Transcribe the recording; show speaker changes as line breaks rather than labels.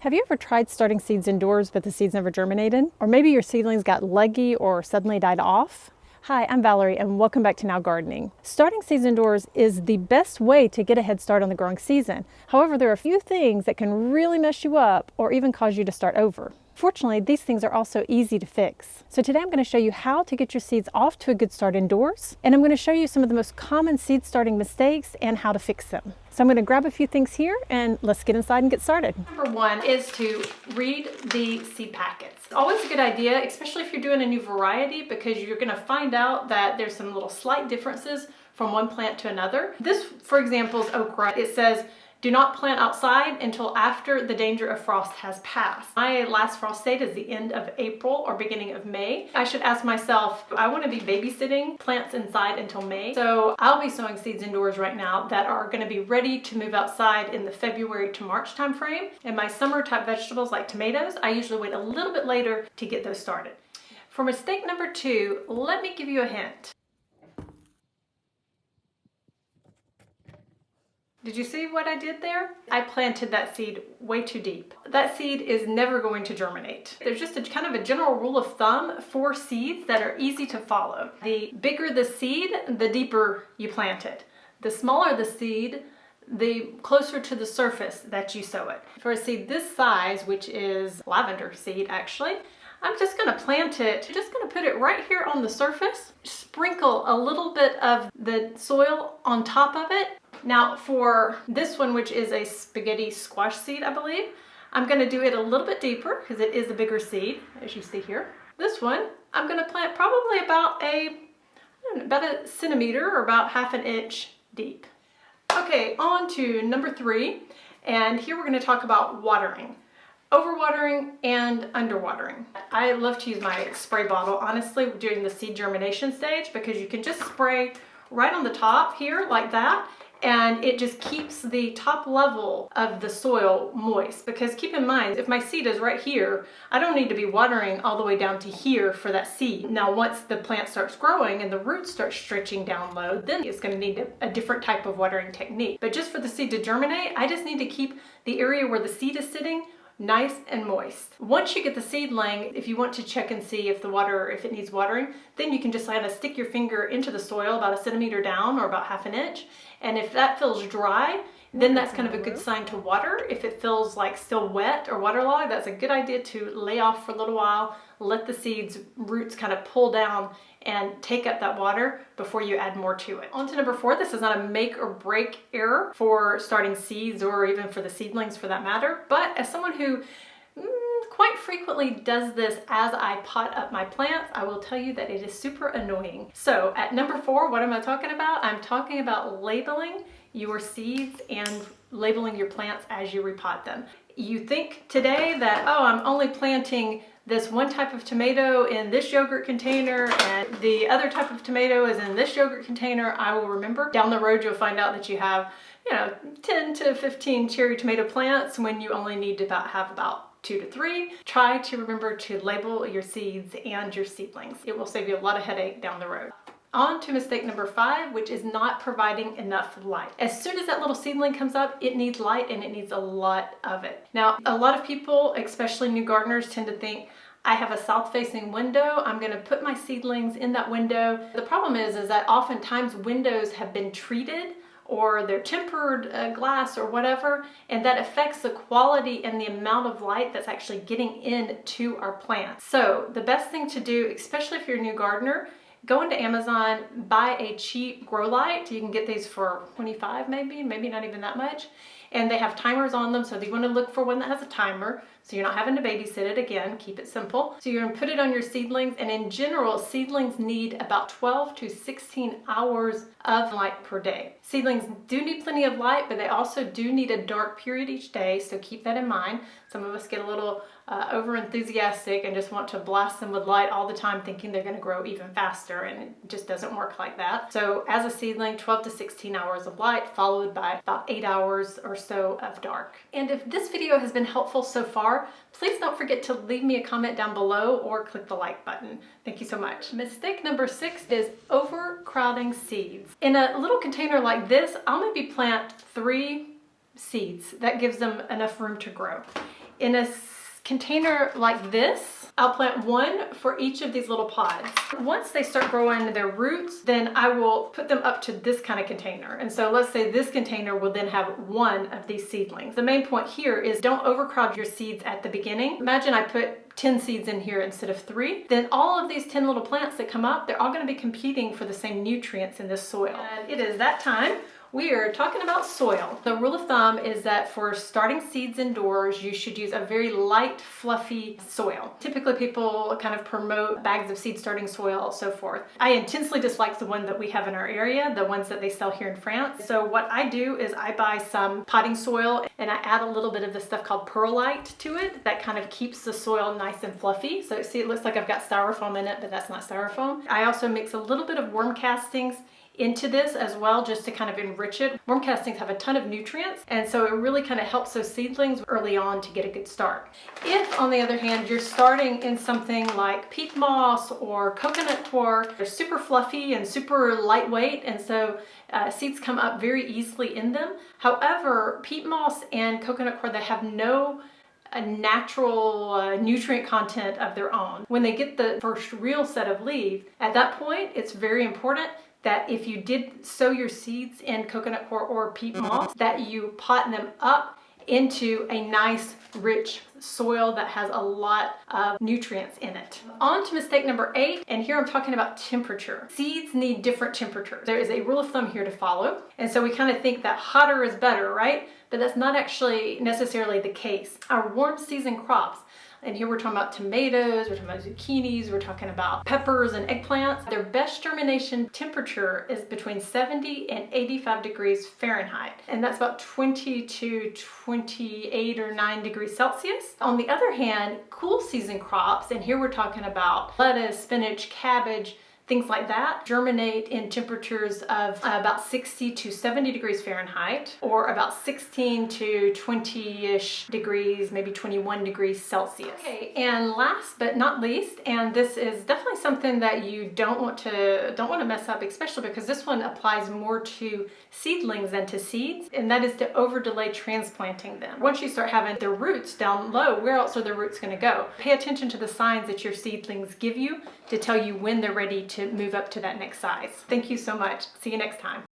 Have you ever tried starting seeds indoors but the seeds never germinated? Or maybe your seedlings got leggy or suddenly died off? Hi, I'm Valerie and welcome back to Now Gardening. Starting seeds indoors is the best way to get a head start on the growing season. However, there are a few things that can really mess you up or even cause you to start over. Fortunately, these things are also easy to fix. So today I'm going to show you how to get your seeds off to a good start indoors, and I'm going to show you some of the most common seed starting mistakes and how to fix them. So I'm going to grab a few things here and let's get inside and get started.
Number one is to read the seed packets. It's always a good idea, especially if you're doing a new variety, because you're going to find out that there's some little slight differences from one plant to another. This, for example, is okra. It says, do not plant outside until after the danger of frost has passed. My last frost date is the end of April or beginning of May. I should ask myself, I want to be babysitting plants inside until May. So I'll be sowing seeds indoors right now that are going to be ready to move outside in the February to March time frame. And my summer type vegetables like tomatoes, I usually wait a little bit later to get those started. For mistake number two, let me give you a hint. Did you see what I did there? I planted that seed way too deep. That seed is never going to germinate. There's just a kind of a general rule of thumb for seeds that are easy to follow. The bigger the seed, the deeper you plant it. The smaller the seed, the closer to the surface that you sow it. For a seed this size, which is lavender seed actually, I'm just going to plant it, just going to put it right here on the surface, sprinkle a little bit of the soil on top of it. Now for this one, which is a spaghetti squash seed, I believe, I'm going to do it a little bit deeper because it is a bigger seed, as you see here. This one, I'm going to plant probably about a centimeter or about half an inch deep. Okay, on to number three, and here we're going to talk about watering. Overwatering and underwatering. I love to use my spray bottle, honestly, during the seed germination stage, because you can just spray right on the top here like that, and it just keeps the top level of the soil moist. Because keep in mind, if my seed is right here, I don't need to be watering all the way down to here for that seed. Now, once the plant starts growing and the roots start stretching down low, then it's going to need a different type of watering technique. But just for the seed to germinate, I just need to keep the area where the seed is sitting nice and moist. Once you get the seedling, if you want to check and see if it needs watering, then you can just kind of stick your finger into the soil about a centimeter down or about half an inch. And if that feels dry, then that's kind of a good sign to water. If it feels like still wet or waterlogged, that's a good idea to lay off for a little while, let the seeds roots kind of pull down and take up that water before you add more to it. On to number four, this is not a make or break error for starting seeds or even for the seedlings for that matter, but as someone who quite frequently does this as I pot up my plants, I will tell you that it is super annoying. So at number four, what am I talking about? I'm talking about labeling your seeds and labeling your plants as you repot them. You think today that, oh, I'm only planting this one type of tomato in this yogurt container and the other type of tomato is in this yogurt container. I will remember. Down the road, you'll find out that you have, 10 to 15 cherry tomato plants when you only need to have about 2 to 3. Try to remember to label your seeds and your seedlings. It will save you a lot of headache down the road. On to mistake number five, which is not providing enough light. As soon as that little seedling comes up, it needs light and it needs a lot of it. Now, a lot of people, especially new gardeners, tend to think, I have a south-facing window, I'm gonna put my seedlings in that window. The problem is that oftentimes windows have been treated or they're tempered glass or whatever, and that affects the quality and the amount of light that's actually getting into our plants. So the best thing to do, especially if you're a new gardener, go into Amazon, buy a cheap grow light. You can get these for $25 maybe not even that much. And they have timers on them, so you want to look for one that has a timer, so you're not having to babysit it. Again, keep it simple. So you're going to put it on your seedlings, and in general, seedlings need about 12 to 16 hours of light per day. Seedlings do need plenty of light, but they also do need a dark period each day, so keep that in mind. Some of us get a little over enthusiastic and just want to blast them with light all the time thinking they're going to grow even faster, and it just doesn't work like that. So as a seedling, 12 to 16 hours of light followed by about 8 hours or so of dark. And if this video has been helpful so far, please don't forget to leave me a comment down below or click the like button. Thank you so much. Mistake number 6 is overcrowding seeds. In a little container like this, I'll maybe plant 3 seeds. That gives them enough room to grow. In a container like this, I'll plant one for each of these little pods. Once they start growing their roots, then I will put them up to this kind of container. And so let's say this container will then have one of these seedlings. The main point here is don't overcrowd your seeds at the beginning. Imagine I put 10 seeds in here instead of 3. Then all of these 10 little plants that come up, they're all going to be competing for the same nutrients in this soil. And it is that time. We are talking about soil. The rule of thumb is that for starting seeds indoors, you should use a very light, fluffy soil. Typically people kind of promote bags of seed starting soil, so forth. I intensely dislike the one that we have in our area, the ones that they sell here in France. So what I do is I buy some potting soil and I add a little bit of this stuff called perlite to it that kind of keeps the soil nice and fluffy. So see, it looks like I've got styrofoam in it, but that's not styrofoam. I also mix a little bit of worm castings into this as well, just to kind of enrich it. Worm castings have a ton of nutrients, and so it really kind of helps those seedlings early on to get a good start. If, on the other hand, you're starting in something like peat moss or coconut coir, they're super fluffy and super lightweight, and so seeds come up very easily in them. However, peat moss and coconut coir, they have no a natural nutrient content of their own. When they get the first real set of leaves, at that point, it's very important that if you did sow your seeds in coconut coir or peat moss, that you pot them up into a nice, rich soil that has a lot of nutrients in it. On to mistake number 8, and here I'm talking about temperature. Seeds need different temperatures. There is a rule of thumb here to follow, and so we kind of think that hotter is better, right? But that's not actually necessarily the case. Our warm season crops, and here we're talking about tomatoes, we're talking about zucchinis, we're talking about peppers and eggplants. Their best germination temperature is between 70 and 85 degrees Fahrenheit. And that's about 20 to 28 or 9 degrees Celsius. On the other hand, cool season crops, and here we're talking about lettuce, spinach, cabbage, things like that, germinate in temperatures of about 60 to 70 degrees Fahrenheit, or about 16 to 20-ish degrees, maybe 21 degrees Celsius. Okay, and last but not least, and this is definitely something that you don't want to mess up, especially because this one applies more to seedlings than to seeds, and that is to over delay transplanting them. Once you start having their roots down low, where else are their roots going to go? Pay attention to the signs that your seedlings give you to tell you when they're ready to move up to that next size. Thank you so much. See you next time.